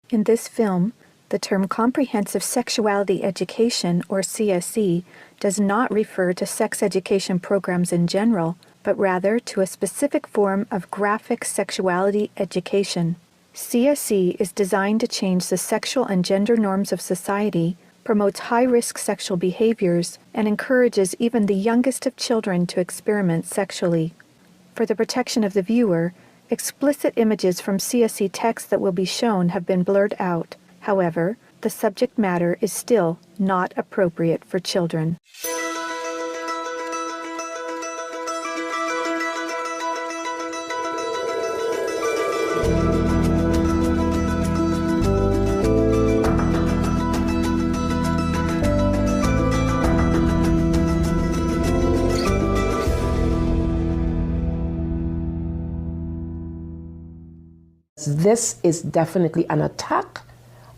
In this film, the term Comprehensive Sexuality Education, or CSE, does not refer to sex education programs in general, but rather to a specific form of graphic sexuality education. CSE is designed to change the sexual and gender norms of society, promotes high-risk sexual behaviors, and encourages even the youngest of children to experiment sexually. For the protection of the viewer, explicit images from CSE text that will be shown have been blurred out. However, the subject matter is still not appropriate for children. This is definitely an attack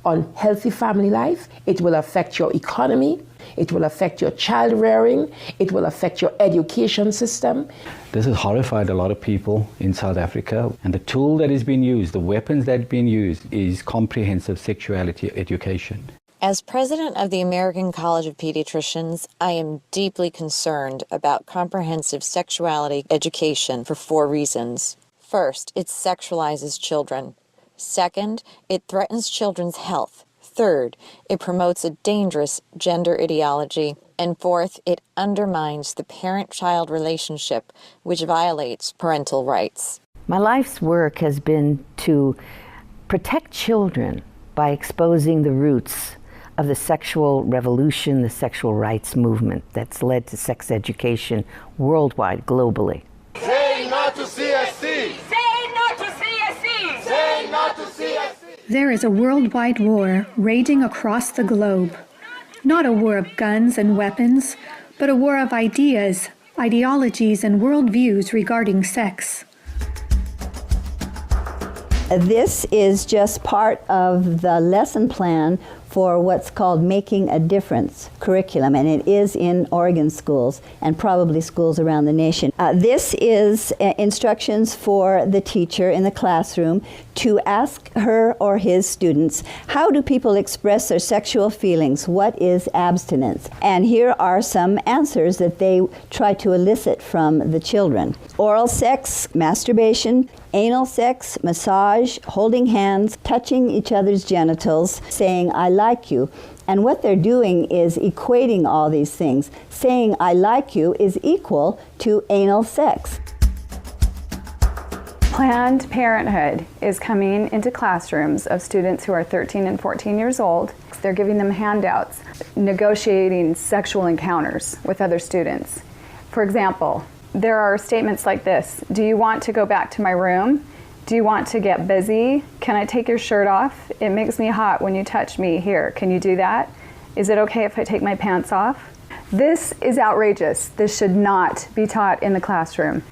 on healthy family life. It will affect your economy. It will affect your child rearing. It will affect your education system. This has horrified a lot of people in South Africa. And the tool that is being used, the weapons that are being used, is comprehensive sexuality education. As president of the American College of Pediatricians, I am deeply concerned about comprehensive sexuality education for 4 reasons. First, it sexualizes children. Second, it threatens children's health. Third, it promotes a dangerous gender ideology. And fourth, it undermines the parent-child relationship, which violates parental rights. My life's work has been to protect children by exposing the roots of the sexual revolution, the sexual rights movement that's led to sex education worldwide, globally. Say no to CSC! Say no to CSC! Say no to CSC! There is a worldwide war raging across the globe. Not a war of guns and weapons, but a war of ideas, ideologies, and worldviews regarding sex. This is just part of the lesson plan for what's called Making a Difference curriculum, and it is in Oregon schools and probably schools around the nation. This is instructions for the teacher in the classroom to ask her or his students, how do people express their sexual feelings? What is abstinence? And here are some answers that they try to elicit from the children. Oral sex, masturbation, anal sex, massage, holding hands, touching each other's genitals, saying, I like you. And what they're doing is equating all these things. Saying, I like you is equal to anal sex. Planned Parenthood is coming into classrooms of students who are 13 and 14 years old. They're giving them handouts, negotiating sexual encounters with other students. For example, there are statements like this: do you want to go back to my room? Do you want to get busy? Can I take your shirt off? It makes me hot when you touch me. Here, can you do that? Is it okay if I take my pants off? This is outrageous. This should not be taught in the classroom.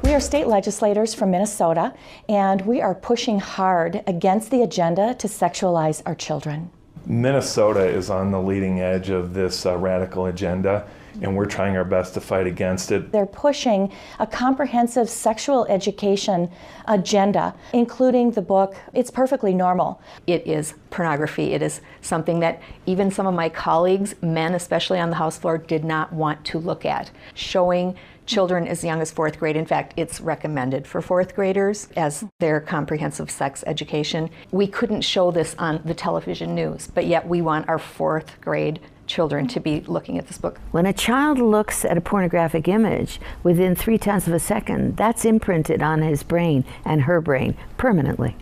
We are state legislators from Minnesota, and we are pushing hard against the agenda to sexualize our children. Minnesota is on the leading edge of this radical agenda, and we're trying our best to fight against it. They're pushing a comprehensive sexual education agenda, including the book, It's Perfectly Normal. It is pornography. It is something that even some of my colleagues, men especially on the House floor, did not want to look at. Showing children as young as 4th grade. In fact, it's recommended for 4th graders as their comprehensive sex education. We couldn't show this on the television news, but yet we want our 4th grade children to be looking at this book. When a child looks at a pornographic image, within 0.3 of a second, that's imprinted on his brain and her brain permanently.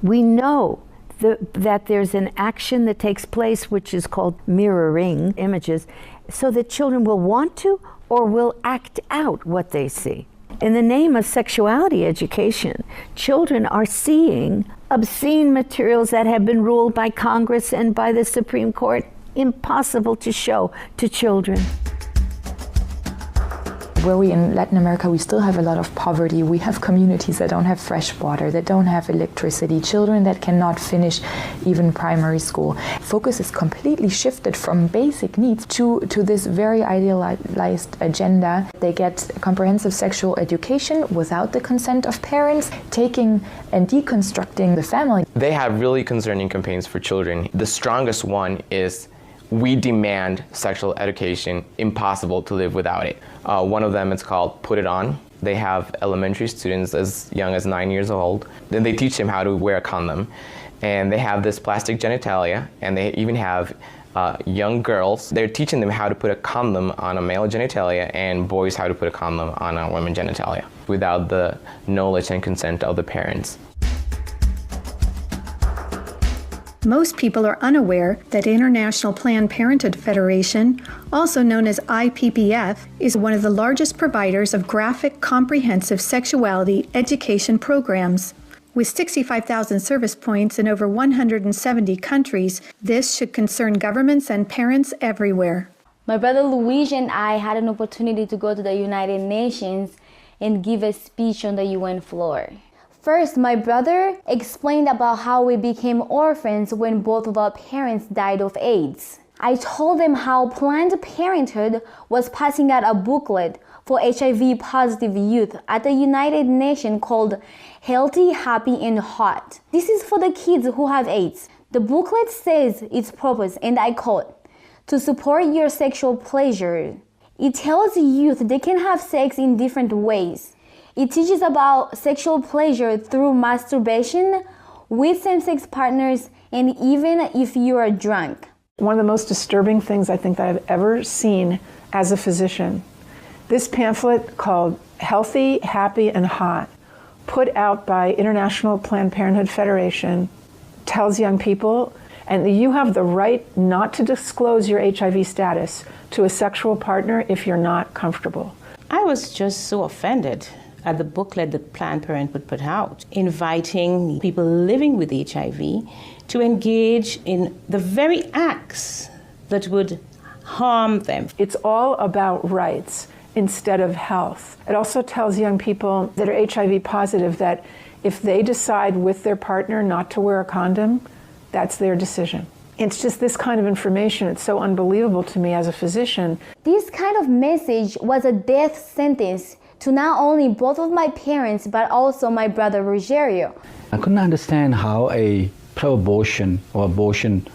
We know that there's an action that takes place which is called mirroring images, so that children will want to or will act out what they see. In the name of sexuality education, children are seeing obscene materials that have been ruled by Congress and by the Supreme Court impossible to show to children. where we in Latin America, we still have a lot of poverty. We have communities that don't have fresh water, that don't have electricity, children that cannot finish even primary school. Focus is completely shifted from basic needs to this very idealized agenda. They get comprehensive sexual education without the consent of parents, taking and deconstructing the family. They have really concerning campaigns for children. The strongest one is "We demand sexual education, impossible to live without it." One of them is called "Put It On." They have elementary students as young as 9 years old. Then they teach them how to wear a condom. And they have this plastic genitalia, and they even have young girls. They're teaching them how to put a condom on a male genitalia and boys how to put a condom on a women's genitalia without the knowledge and consent of the parents. Most people are unaware that International Planned Parenthood Federation, also known as IPPF, is one of the largest providers of graphic, comprehensive sexuality education programs. With 65,000 service points in over 170 countries, this should concern governments and parents everywhere. My brother Luigi and I had an opportunity to go to the United Nations and give a speech on the UN floor. First, my brother explained about how we became orphans when both of our parents died of AIDS. I told them how Planned Parenthood was passing out a booklet for HIV-positive youth at the United Nations called Healthy, Happy, and Hot. This is for the kids who have AIDS. The booklet says its purpose, and I quote, "To support your sexual pleasure." It tells youth they can have sex in different ways. It teaches about sexual pleasure through masturbation, with same-sex partners, and even if you are drunk. One of the most disturbing things I think that I've ever seen as a physician, this pamphlet called Healthy, Happy, and Hot, put out by International Planned Parenthood Federation, tells young people, and you have the right not to disclose your HIV status to a sexual partner if you're not comfortable. I was just so offended at the booklet that Planned Parenthood put out, inviting people living with HIV to engage in the very acts that would harm them. It's all about rights instead of health. It also tells young people that are HIV positive that if they decide with their partner not to wear a condom, that's their decision. It's just this kind of information. It's so unbelievable to me as a physician. This kind of message was a death sentence to not only both of my parents, but also my brother Rogerio. I couldn't understand how a pro-abortion or abortion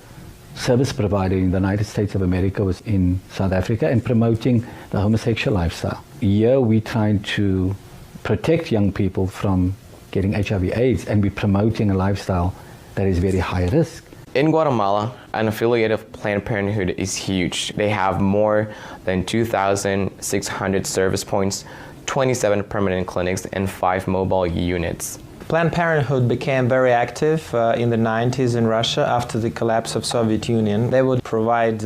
service provider in the United States of America was in South Africa and promoting the homosexual lifestyle. Here we're trying to protect young people from getting HIV/AIDS, and we're promoting a lifestyle that is very high risk. In Guatemala, an affiliate of Planned Parenthood is huge. They have more than 2,600 service points, 27 permanent clinics, and 5 mobile units. Planned Parenthood became very active in the 90s in Russia after the collapse of Soviet Union. They would provide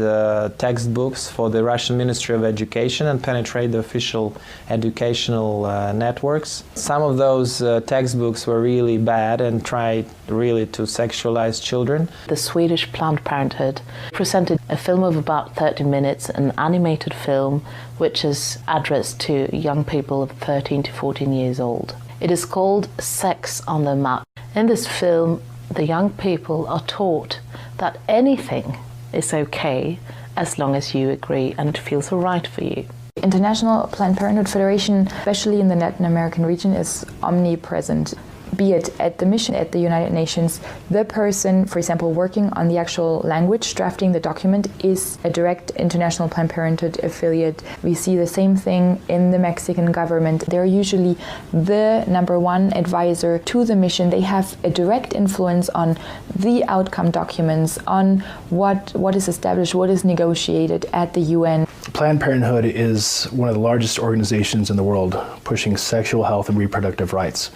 textbooks for the Russian Ministry of Education and penetrate the official educational networks. Some of those textbooks were really bad and tried really to sexualize children. The Swedish Planned Parenthood presented a film of about 30 minutes, an animated film which is addressed to young people of 13 to 14 years old. It is called Sex on the Map. In this film, the young people are taught that anything is okay as long as you agree and it feels all right for you. International Planned Parenthood Federation, especially in the Latin American region, is omnipresent. Be it at the mission at the United Nations, the person, for example, working on the actual language, drafting the document, is a direct International Planned Parenthood affiliate. We see the same thing in the Mexican government. They're usually the #1 advisor to the mission. They have a direct influence on the outcome documents, on what is established, what is negotiated at the UN. Planned Parenthood is one of the largest organizations in the world pushing sexual health and reproductive rights.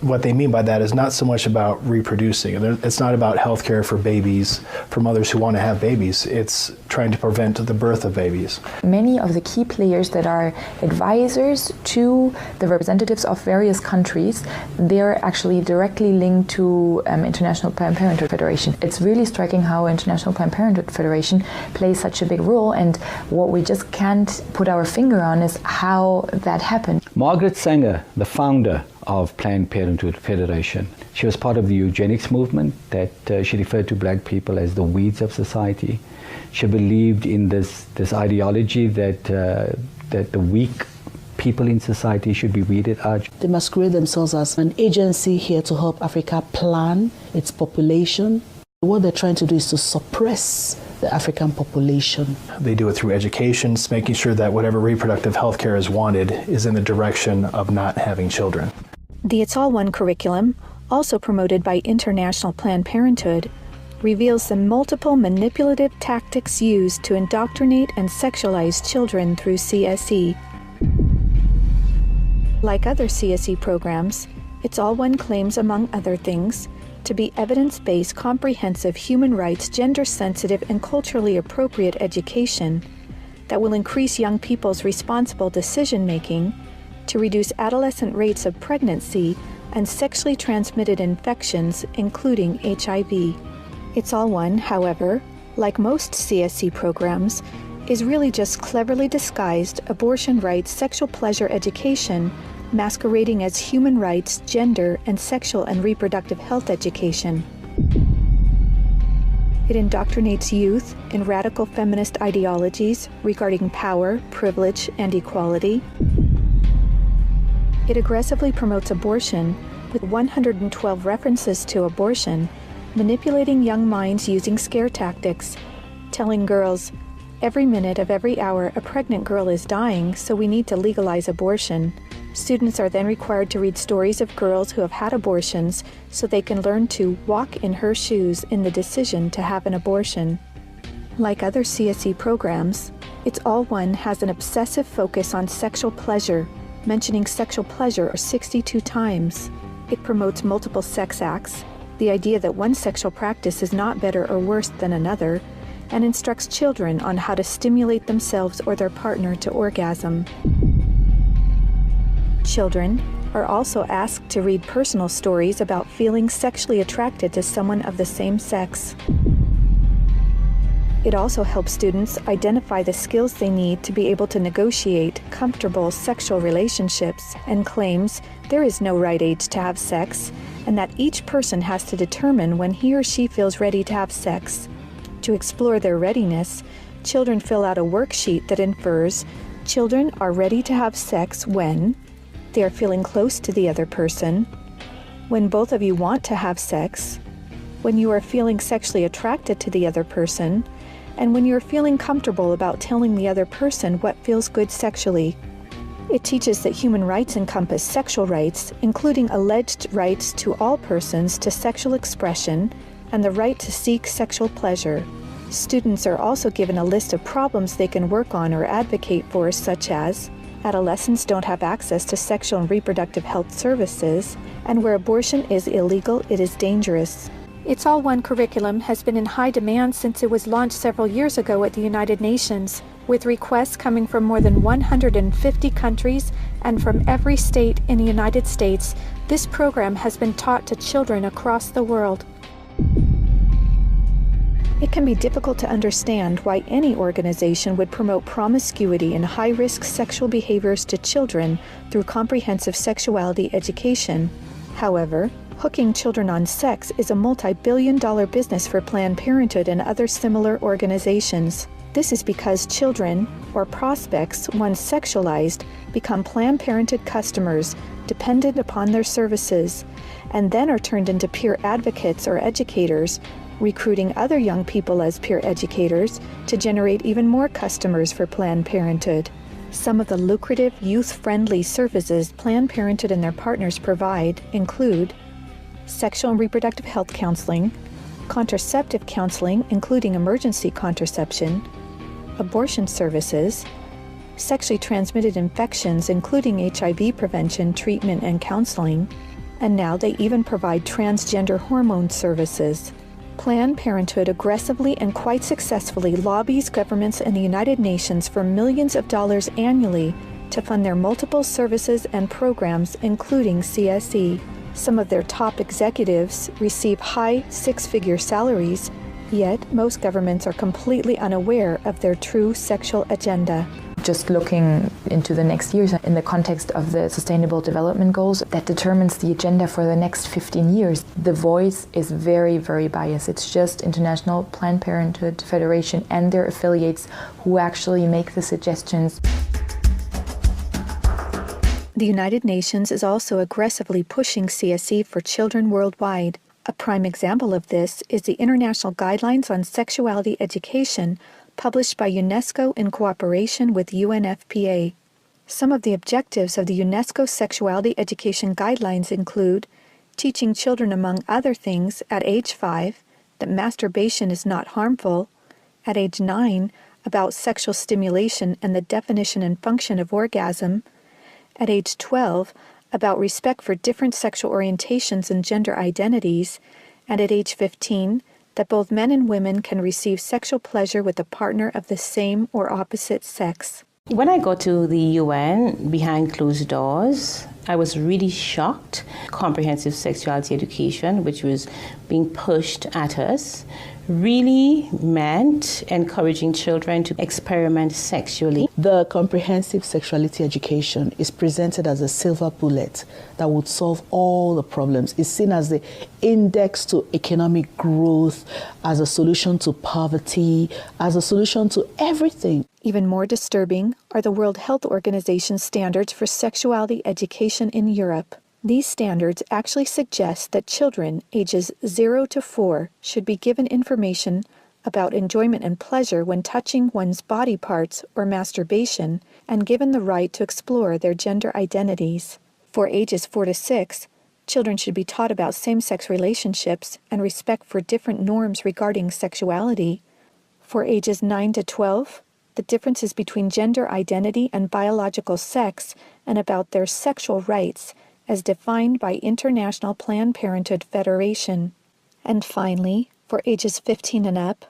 What they mean by that is not so much about reproducing. It's not about health care for babies, for mothers who want to have babies. It's trying to prevent the birth of babies. Many of the key players that are advisors to the representatives of various countries, they're actually directly linked to International Planned Parenthood Federation. It's really striking how International Planned Parenthood Federation plays such a big role, and what we just can't put our finger on is how that happened. Margaret Sanger, the founder of Planned Parenthood Federation, she was part of the eugenics movement that she referred to black people as the weeds of society. She believed in this ideology that the weak people in society should be weeded out. They masquerade themselves as an agency here to help Africa plan its population. What they're trying to do is to suppress the African population. They do it through education, making sure that whatever reproductive health care is wanted is in the direction of not having children. The It's All One curriculum, also promoted by International Planned Parenthood, reveals the multiple manipulative tactics used to indoctrinate and sexualize children through CSE. Like other CSE programs, It's All One claims, among other things, to be evidence-based, comprehensive, human rights, gender-sensitive, and culturally appropriate education that will increase young people's responsible decision-making, to reduce adolescent rates of pregnancy and sexually transmitted infections, including HIV. It's All One, however, like most CSE programs, is really just cleverly disguised abortion rights, sexual pleasure education, masquerading as human rights, gender, and sexual and reproductive health education. It indoctrinates youth in radical feminist ideologies regarding power, privilege, and equality. It aggressively promotes abortion with 112 references to abortion, manipulating young minds using scare tactics, telling girls, every minute of every hour a pregnant girl is dying, so we need to legalize abortion. Students are then required to read stories of girls who have had abortions so they can learn to walk in her shoes in the decision to have an abortion. Like other CSE programs, It's All One has an obsessive focus on sexual pleasure, mentioning sexual pleasure 62 times. It promotes multiple sex acts, the idea that one sexual practice is not better or worse than another, and instructs children on how to stimulate themselves or their partner to orgasm. Children are also asked to read personal stories about feeling sexually attracted to someone of the same sex. It also helps students identify the skills they need to be able to negotiate comfortable sexual relationships, and claims there is no right age to have sex, and that each person has to determine when he or she feels ready to have sex. To explore their readiness, children fill out a worksheet that infers children are ready to have sex when they are feeling close to the other person, when both of you want to have sex, when you are feeling sexually attracted to the other person, and when you're feeling comfortable about telling the other person what feels good sexually. It teaches that human rights encompass sexual rights, including alleged rights to all persons to sexual expression and the right to seek sexual pleasure. Students are also given a list of problems they can work on or advocate for, such as adolescents don't have access to sexual and reproductive health services, and where abortion is illegal, it is dangerous. It's All One curriculum has been in high demand since it was launched several years ago at the United Nations, with requests coming from more than 150 countries and from every state in the United States. This program has been taught to children across the world. It can be difficult to understand why any organization would promote promiscuity and high-risk sexual behaviors to children through comprehensive sexuality education. However, hooking children on sex is a multi-billion-dollar business for Planned Parenthood and other similar organizations. This is because children, or prospects, once sexualized, become Planned Parenthood customers, dependent upon their services, and then are turned into peer advocates or educators, recruiting other young people as peer educators to generate even more customers for Planned Parenthood. Some of the lucrative, youth-friendly services Planned Parenthood and their partners provide include sexual and reproductive health counseling, contraceptive counseling, including emergency contraception, abortion services, sexually transmitted infections, including HIV prevention, treatment, and counseling, and now they even provide transgender hormone services. Planned Parenthood aggressively and quite successfully lobbies governments and the United Nations for millions of dollars annually to fund their multiple services and programs, including CSE. Some of their top executives receive high six-figure salaries, Yet, most governments are completely unaware of their true sexual agenda. Just looking into the next years in the context of the Sustainable Development Goals, that determines the agenda for the next 15 years. The voice is very, very biased. It's just International Planned Parenthood Federation and their affiliates who actually make the suggestions. The United Nations is also aggressively pushing CSE for children worldwide. A prime example of this is the International Guidelines on Sexuality Education, published by UNESCO in cooperation with UNFPA. Some of the objectives of the UNESCO Sexuality Education Guidelines include teaching children, among other things, at age 5, that masturbation is not harmful, at age 9, about sexual stimulation and the definition and function of orgasm, at age 12, about respect for different sexual orientations and gender identities, and at age 15, that both men and women can receive sexual pleasure with a partner of the same or opposite sex. When I got to the UN behind closed doors, I was really shocked. Comprehensive Sexuality Education, which was being pushed at us, really meant encouraging children to experiment sexually. The Comprehensive Sexuality Education is presented as a silver bullet that would solve all the problems. It's seen as the index to economic growth, as a solution to poverty, as a solution to everything. Even more disturbing are the World Health Organization standards for sexuality education in Europe. These standards actually suggest that children ages 0 to 4 should be given information about enjoyment and pleasure when touching one's body parts or masturbation, and given the right to explore their gender identities. For ages 4 to 6, children should be taught about same-sex relationships and respect for different norms regarding sexuality. For ages 9 to 12, the differences between gender identity and biological sex, and about their sexual rights as defined by International Planned Parenthood Federation. And finally, for ages 15 and up,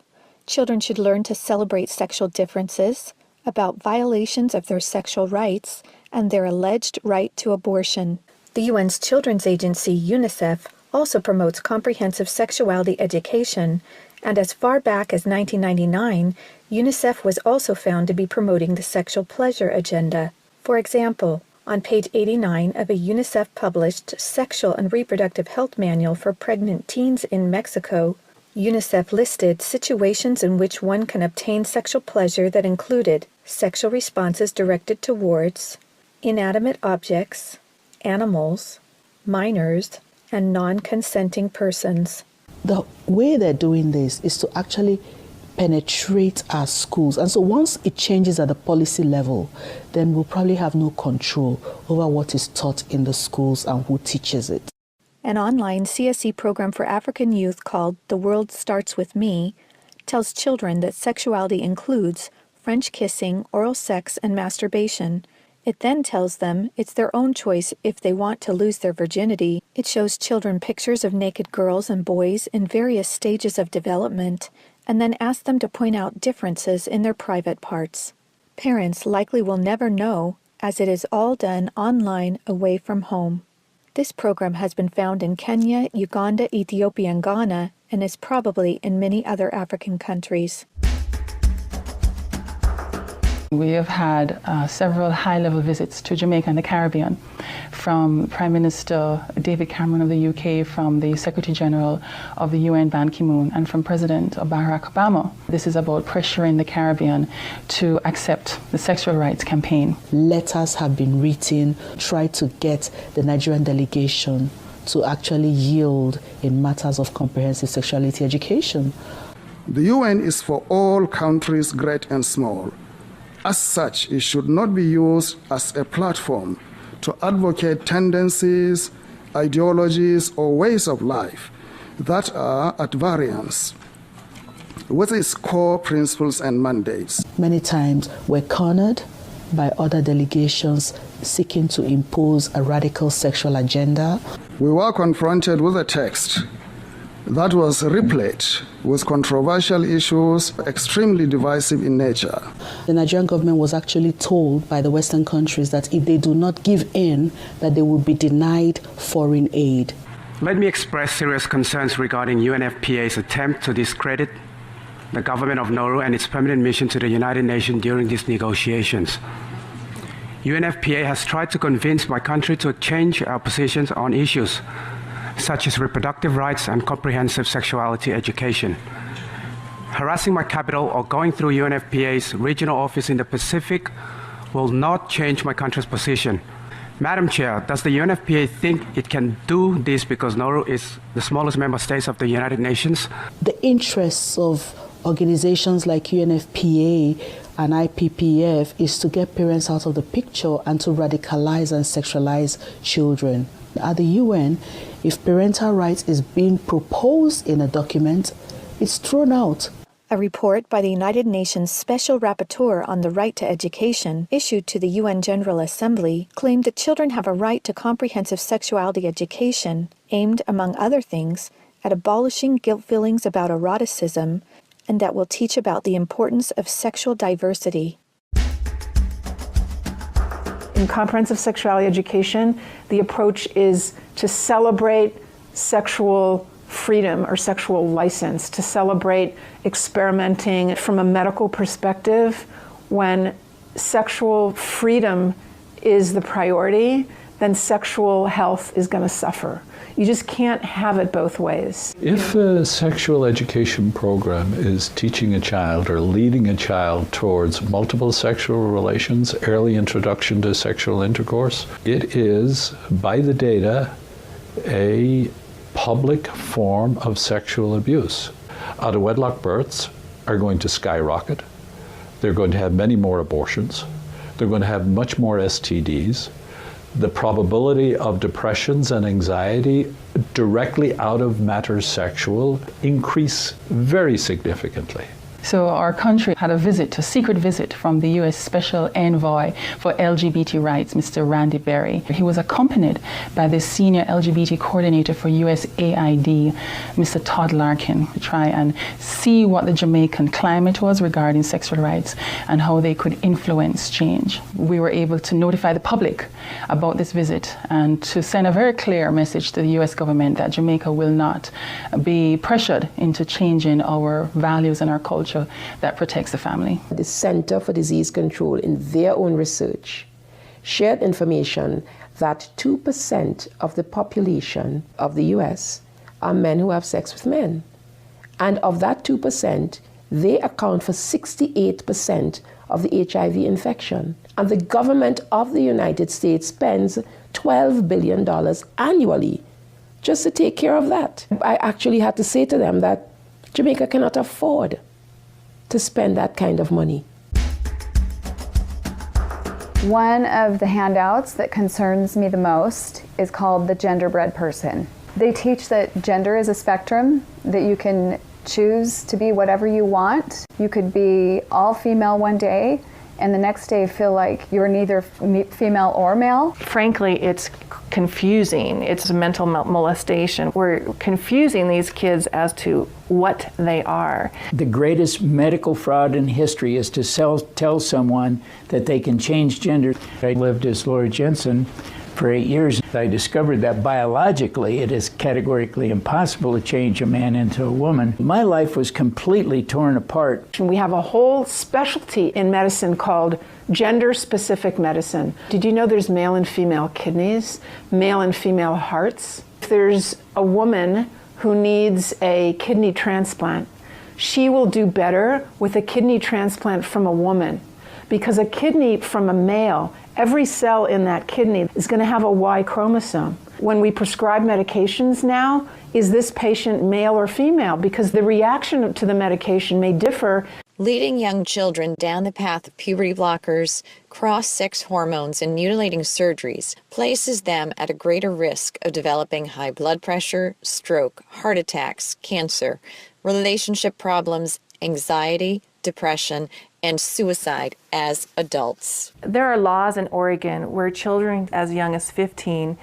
children should learn to celebrate sexual differences, about violations of their sexual rights, and their alleged right to abortion. The UN's Children's Agency, UNICEF, also promotes comprehensive sexuality education, and as far back as 1999, UNICEF was also found to be promoting the sexual pleasure agenda. For example, on page 89 of a UNICEF-published Sexual and Reproductive Health Manual for Pregnant Teens in Mexico, UNICEF listed situations in which one can obtain sexual pleasure that included sexual responses directed towards inanimate objects, animals, minors, and non-consenting persons. The way they're doing this is to actually penetrate our schools. And so once it changes at the policy level, then we'll probably have no control over what is taught in the schools and who teaches it. An online CSE program for African youth called The World Starts With Me tells children that sexuality includes French kissing, oral sex, and masturbation. It then tells them it's their own choice if they want to lose their virginity. It shows children pictures of naked girls and boys in various stages of development, and then asks them to point out differences in their private parts. Parents likely will never know, as it is all done online away from home. This program has been found in Kenya, Uganda, Ethiopia, and Ghana, and is probably in many other African countries. We have had several high-level visits to Jamaica and the Caribbean from Prime Minister David Cameron of the UK, from the Secretary General of the UN Ban Ki-moon, and from President Barack Obama. This is about pressuring the Caribbean to accept the sexual rights campaign. Letters have been written, try to get the Nigerian delegation to actually yield in matters of comprehensive sexuality education. The UN is for all countries, great and small. As such, it should not be used as a platform to advocate tendencies, ideologies, or ways of life that are at variance with its core principles and mandates. Many times we're cornered by other delegations seeking to impose a radical sexual agenda. We were confronted with a text that was replete with controversial issues, extremely divisive in nature. The Nigerian government was actually told by the Western countries that if they do not give in, that they will be denied foreign aid. Let me express serious concerns regarding UNFPA's attempt to discredit the government of Nauru and its permanent mission to the United Nations during these negotiations. UNFPA has tried to convince my country to change our positions on issues such as reproductive rights and comprehensive sexuality education. Harassing my capital or going through UNFPA's regional office in the Pacific will not change my country's position. Madam Chair, does the UNFPA think it can do this because Nauru is the smallest member state of the United Nations? The interests of organizations like UNFPA and IPPF is to get parents out of the picture and to radicalize and sexualize children. At the UN, if parental rights is being proposed in a document, it's thrown out. A report by the United Nations Special Rapporteur on the Right to Education, issued to the UN General Assembly, claimed that children have a right to comprehensive sexuality education, aimed, among other things, at abolishing guilt feelings about eroticism, and that will teach about the importance of sexual diversity. In comprehensive sexuality education, the approach is to celebrate sexual freedom or sexual license, to celebrate experimenting from a medical perspective. When sexual freedom is the priority, then sexual health is going to suffer. You just can't have it both ways. If a sexual education program is teaching a child or leading a child towards multiple sexual relations, early introduction to sexual intercourse, it is, by the data, a public form of sexual abuse. Out-of-wedlock births are going to skyrocket. They're going to have many more abortions. They're going to have much more STDs. The probability of depressions and anxiety directly out of matters sexual increase very significantly. So our country had a secret visit from the U.S. Special Envoy for LGBT Rights, Mr. Randy Berry. He was accompanied by the Senior LGBT Coordinator for USAID, Mr. Todd Larkin, to try and see what the Jamaican climate was regarding sexual rights and how they could influence change. We were able to notify the public about this visit and to send a very clear message to the U.S. government that Jamaica will not be pressured into changing our values and our culture that protects the family. The Center for Disease Control, in their own research, shared information that 2% of the population of the US are men who have sex with men. And of that 2%, they account for 68% of the HIV infection. And the government of the United States spends $12 billion annually just to take care of that. I actually had to say to them that Jamaica cannot afford to spend that kind of money. One of the handouts that concerns me the most is called the Genderbread Person. They teach that gender is a spectrum, that you can choose to be whatever you want. You could be all female one day and the next day feel like you're neither female or male. Frankly, it's confusing. It's mental molestation. We're confusing these kids as to what they are. The greatest medical fraud in history is to tell someone that they can change gender. I lived as Laura Jensen for 8 years. I discovered that biologically it is categorically impossible to change a man into a woman. My life was completely torn apart. We have a whole specialty in medicine called gender-specific medicine. Did you know there's male and female kidneys, male and female hearts? If there's a woman who needs a kidney transplant, she will do better with a kidney transplant from a woman, because a kidney from a male, every cell in that kidney is going to have a Y chromosome. When we prescribe medications now, is this patient male or female? Because the reaction to the medication may differ. Leading young children down the path of puberty blockers, cross-sex hormones, and mutilating surgeries places them at a greater risk of developing high blood pressure, stroke, heart attacks, cancer, relationship problems, anxiety, depression, and suicide as adults. There are laws in Oregon where children as young as 15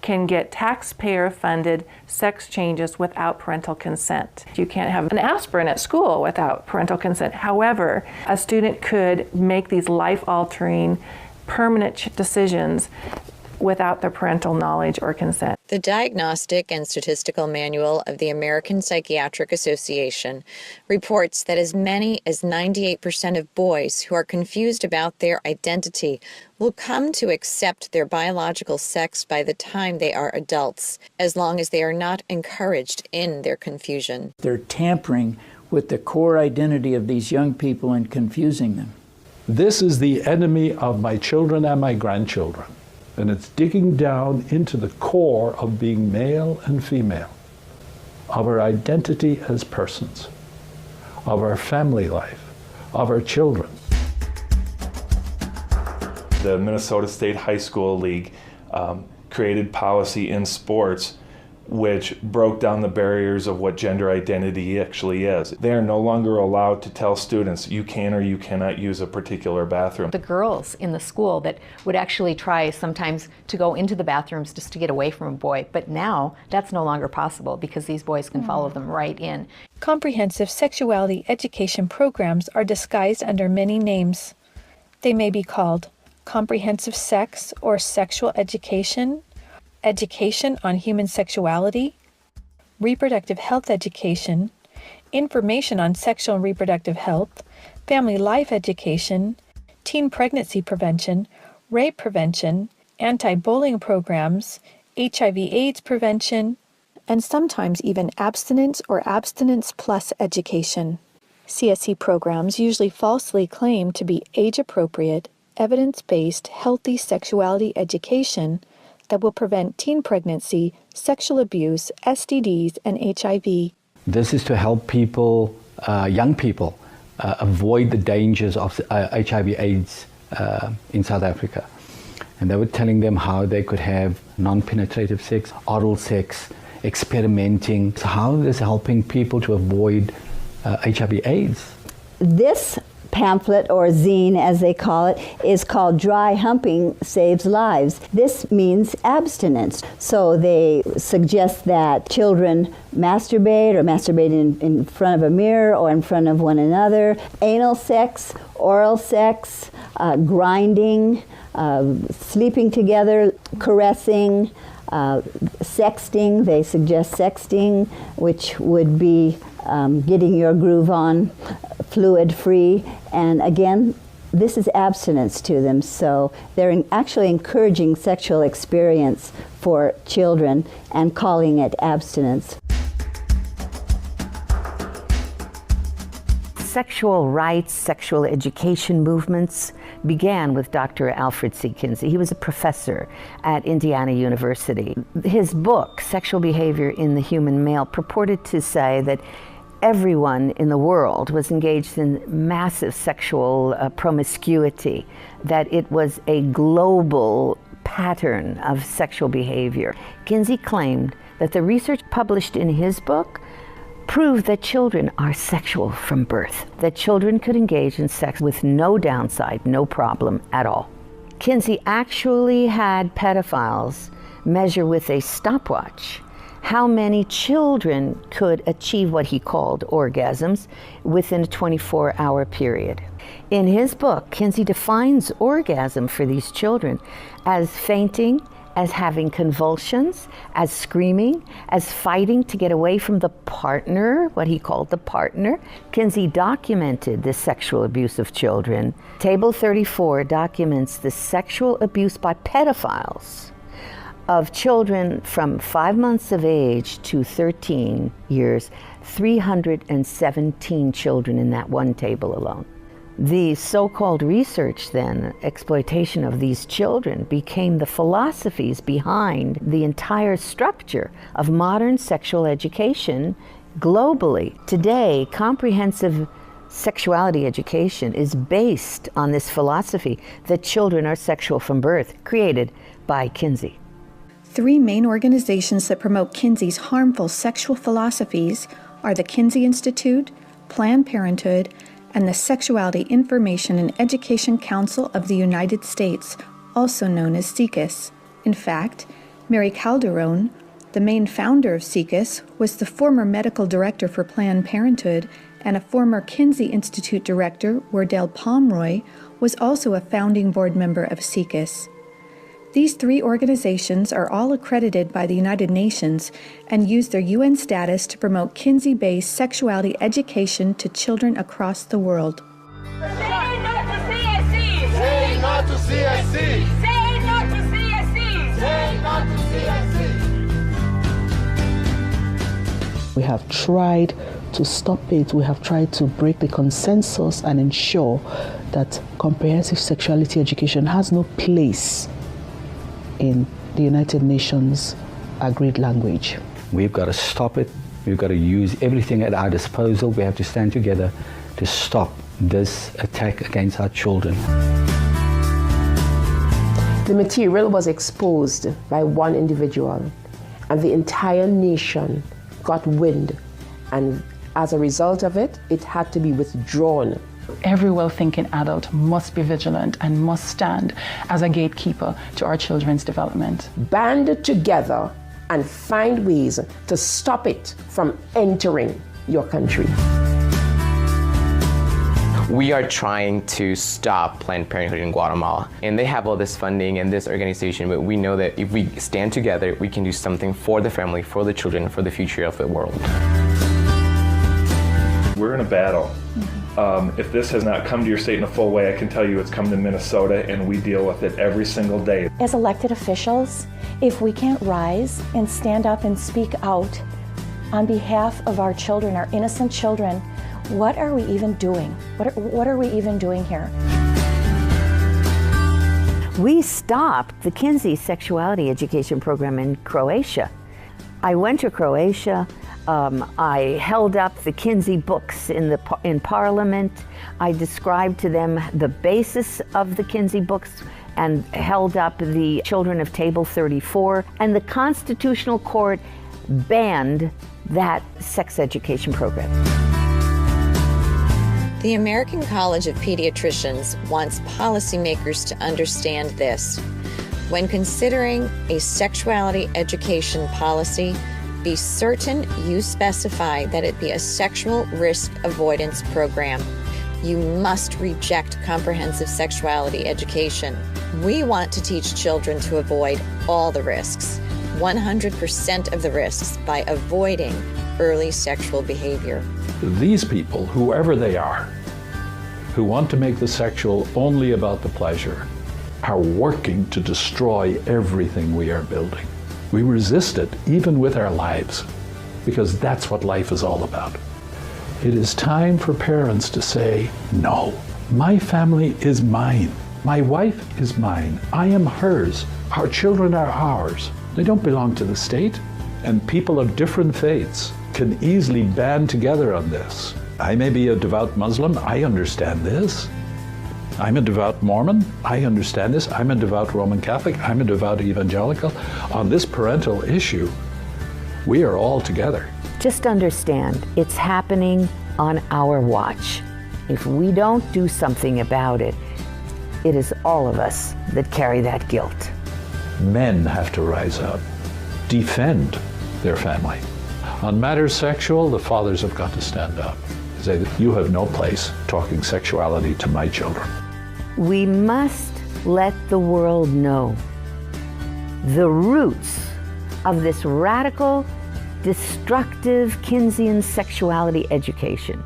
can get taxpayer-funded sex changes without parental consent. You can't have an aspirin at school without parental consent. However, a student could make these life-altering, permanent decisions without the parental knowledge or consent. The Diagnostic and Statistical Manual of the American Psychiatric Association reports that as many as 98% of boys who are confused about their identity will come to accept their biological sex by the time they are adults, as long as they are not encouraged in their confusion. They're tampering with the core identity of these young people and confusing them. This is the enemy of my children and my grandchildren. And it's digging down into the core of being male and female, of our identity as persons, of our family life, of our children. The Minnesota State High School League created policy in sports which broke down the barriers of what gender identity actually is. They are no longer allowed to tell students you can or you cannot use a particular bathroom. The girls in the school that would actually try sometimes to go into the bathrooms just to get away from a boy, but now that's no longer possible because these boys can follow them right in. Comprehensive sexuality education programs are disguised under many names. They may be called comprehensive sex or sexual education, education on human sexuality, reproductive health education, information on sexual and reproductive health, family life education, teen pregnancy prevention, rape prevention, anti-bullying programs, HIV/AIDS prevention, and sometimes even abstinence or abstinence plus education. CSE programs usually falsely claim to be age-appropriate, evidence-based, healthy sexuality education that will prevent teen pregnancy, sexual abuse, STDs, and HIV. This is to help people, young people, avoid the dangers of HIV/AIDS in South Africa. And they were telling them how they could have non-penetrative sex, oral sex, experimenting. So how is this helping people to avoid HIV/AIDS? This pamphlet, or zine as they call it, is called Dry Humping Saves Lives. This means abstinence. So they suggest that children masturbate or masturbate in front of a mirror or in front of one another. Anal sex, oral sex, grinding, sleeping together, caressing, sexting. They suggest sexting, which would be getting your groove on, fluid-free, and again, this is abstinence to them, so they're actually encouraging sexual experience for children and calling it abstinence. Sexual rights, sexual education movements began with Dr. Alfred C. Kinsey. He was a professor at Indiana University. His book, Sexual Behavior in the Human Male, purported to say that everyone in the world was engaged in massive sexual promiscuity, that it was a global pattern of sexual behavior. Kinsey claimed that the research published in his book proved that children are sexual from birth, that children could engage in sex with no downside, no problem at all. Kinsey actually had pedophiles measure with a stopwatch how many children could achieve what he called orgasms within a 24-hour period. In his book, Kinsey defines orgasm for these children as fainting, as having convulsions, as screaming, as fighting to get away from the partner, what he called the partner. Kinsey documented the sexual abuse of children. Table 34 documents the sexual abuse by pedophiles of children from 5 months of age to 13 years, 317 children in that one table alone. The so-called research then, exploitation of these children, became the philosophies behind the entire structure of modern sexual education globally. Today, comprehensive sexuality education is based on this philosophy that children are sexual from birth, created by Kinsey. 3 main organizations that promote Kinsey's harmful sexual philosophies are the Kinsey Institute, Planned Parenthood, and the Sexuality Information and Education Council of the United States, also known as SIECUS. In fact, Mary Calderon, the main founder of SIECUS, was the former medical director for Planned Parenthood, and a former Kinsey Institute director, Wardell Pomeroy, was also a founding board member of SIECUS. These 3 organizations are all accredited by the United Nations and use their UN status to promote Kinsey-based sexuality education to children across the world. Say no to CSC! Say no to CSC! Say no to CSC! Say no to CSC! We have tried to stop it. We have tried to break the consensus and ensure that comprehensive sexuality education has no place in the United Nations agreed language. We've got to stop it. We've got to use everything at our disposal. We have to stand together to stop this attack against our children. The material was exposed by one individual, and the entire nation got wind, and as a result of it, it had to be withdrawn. Every well-thinking adult must be vigilant and must stand as a gatekeeper to our children's development. Band together and find ways to stop it from entering your country. We are trying to stop Planned Parenthood in Guatemala, and they have all this funding and this organization, but we know that if we stand together, we can do something for the family, for the children, for the future of the world. We're in a battle. If this has not come to your state in a full way, I can tell you it's come to Minnesota, and we deal with it every single day. As elected officials, if we can't rise and stand up and speak out on behalf of our children, our innocent children, what are we even doing? What are we even doing here? We stopped the Kinsey Sexuality Education Program in Croatia. I went to Croatia. I held up the Kinsey books in Parliament. I described to them the basis of the Kinsey books and held up the Children of Table 34. And the Constitutional Court banned that sex education program. The American College of Pediatricians wants policymakers to understand this. When considering a sexuality education policy, be certain you specify that it be a sexual risk avoidance program. You must reject comprehensive sexuality education. We want to teach children to avoid all the risks, 100% of the risks, by avoiding early sexual behavior. These people, whoever they are, who want to make the sexual only about the pleasure, are working to destroy everything we are building. We resist it, even with our lives, because that's what life is all about. It is time for parents to say, no, my family is mine. My wife is mine. I am hers. Our children are ours. They don't belong to the state. And people of different faiths can easily band together on this. I may be a devout Muslim. I understand this. I'm a devout Mormon. I understand this. I'm a devout Roman Catholic. I'm a devout evangelical. On this parental issue, we are all together. Just understand, it's happening on our watch. If we don't do something about it, it is all of us that carry that guilt. Men have to rise up, defend their family. On matters sexual, the fathers have got to stand up. Say, you have no place talking sexuality to my children. We must let the world know the roots of this radical, destructive Kinseyan sexuality education.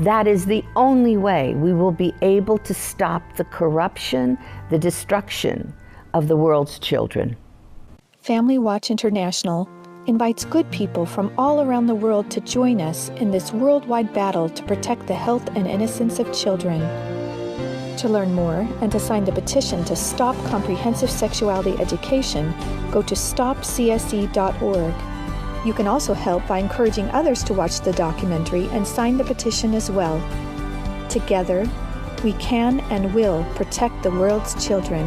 That is the only way we will be able to stop the corruption, the destruction of the world's children. Family Watch International invites good people from all around the world to join us in this worldwide battle to protect the health and innocence of children. To learn more and to sign the petition to stop comprehensive sexuality education, go to stopcsc.org. You can also help by encouraging others to watch the documentary and sign the petition as well. Together, we can and will protect the world's children.